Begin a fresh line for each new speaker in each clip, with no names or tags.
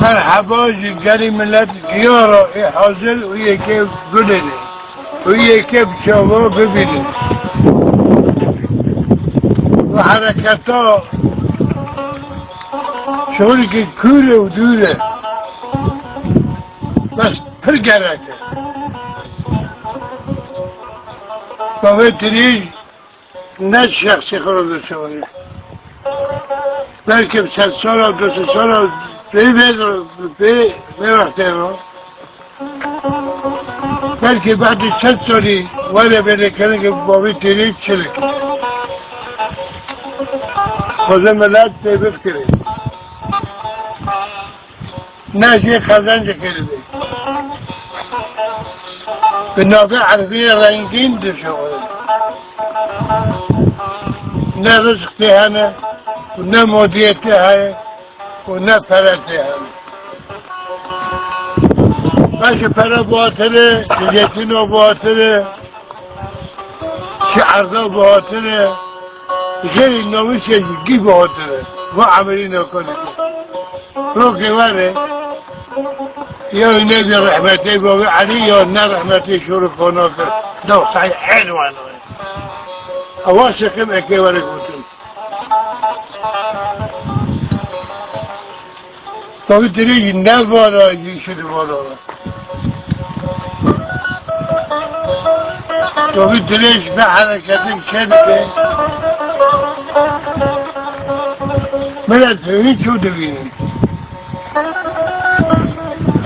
مرحبا جگری ملت گیارا حاضر و یکی گلنه و یکی بچاوا ببینه و حرکتا شغلی که کوره و دوره بس پر گرکه باوی تریج نه شخصی خورده شوری بلکه 100 سال و 200 سال و به وقته رو بلکه بعد 100 سالی ولی بده کنه که باوی تریج چلک خوزه ملت تیبت کرده نه جه خزنج کرده به نابه عربی رنگین ده شغله نه رزق تهانه و نه مودیت تهانه و نه پره تهانه باشه پره باطله جیتینو باطله چه عرضا باطله جایی نویشه گی باطله و عملی نکنه رو که وره یا اینه دی رحمتی باقی علی یا نه رحمتی شروع کنه که دو صحیح حلوانه اواسه کم اکی وره گوتن باقی تریجی نه بارا یشد بارا باقی تریج به حرکتی شده ملت هیچ شو دوینی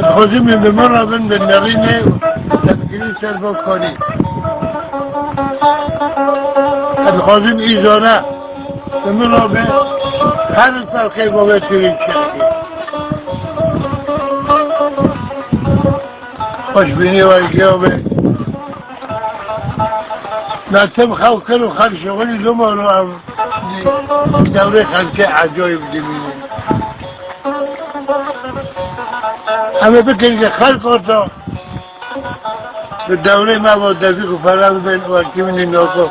خودم به مرا بن به نرینه تمکینی سر با کاری خودم ایزانه به مرا به هر فرقی با به ترین شرکی خوشبینی و ایجابه نتم خو کنو خل شغلی دوما رو دوره خلقه عجایب دیمینه همه بکنی که خلق آتا به دوره ما با دفیق و فرق بین و کمینی ناکا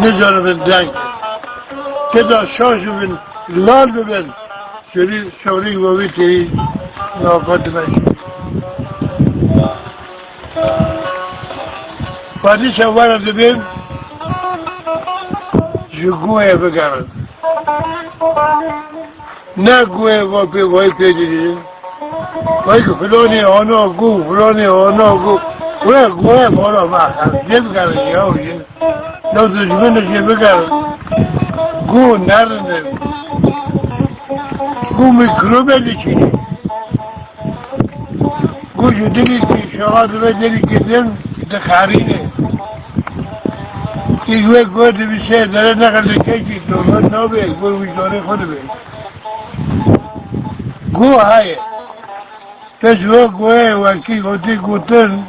نزانه بین دنگ که دا شاشو بین لال ببین شوری باوی تیری ناکات بشی بعدی شوارا دبیم جگوه بگرد نه گوه وای پیدیدیم وای که فلانی آنا گو فلانی آنا گو گوه مالا مخص جب کرد یا اوشن نو دشمنش بگرد گو نرنه گو میکروبه لیچینی گو جو دلی که شغاد و دلی که دن دخارینه که گوه دویسه داره نقل کشی دولت نابه گوه ویجانه خود به گوه های پس گوه وکی گوتی گوتن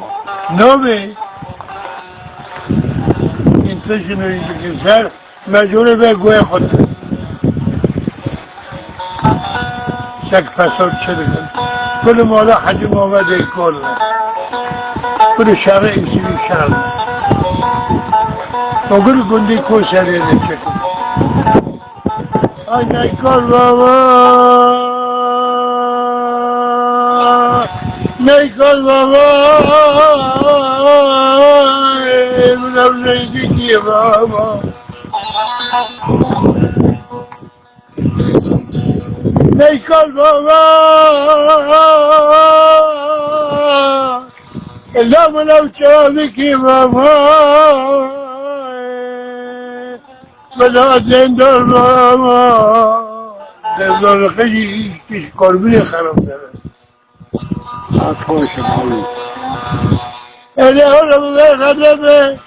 نابه این تشنوی که سر مجبوره به گوه خود شک فساد شده کن کل مالا حجم آمده کل کل شرع ایسی شرع اگر گندی کو سریده چکن آی نیکار بابا نیکار بابا منم نیدی بابا نیکار بابا الا منو چاوی کی بابا بلا زندار بابا زندار خیلی پیش قربی خراب داره
خوش مالی
اله اولو به خدمه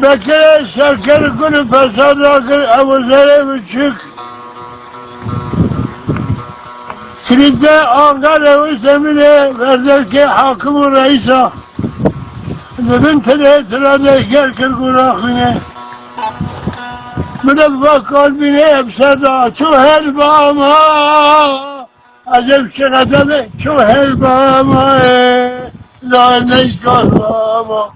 بکره سرکر کنه فساد آکر اوزاره بچک کلیده آنگاه روی زمینه ورزر که حاکم و رئیسا ببین تده تراده گر کر گراخینه من با بینه ابسدا چو هر با ما عجب چقدر چو هر با ما لا نیکار با ما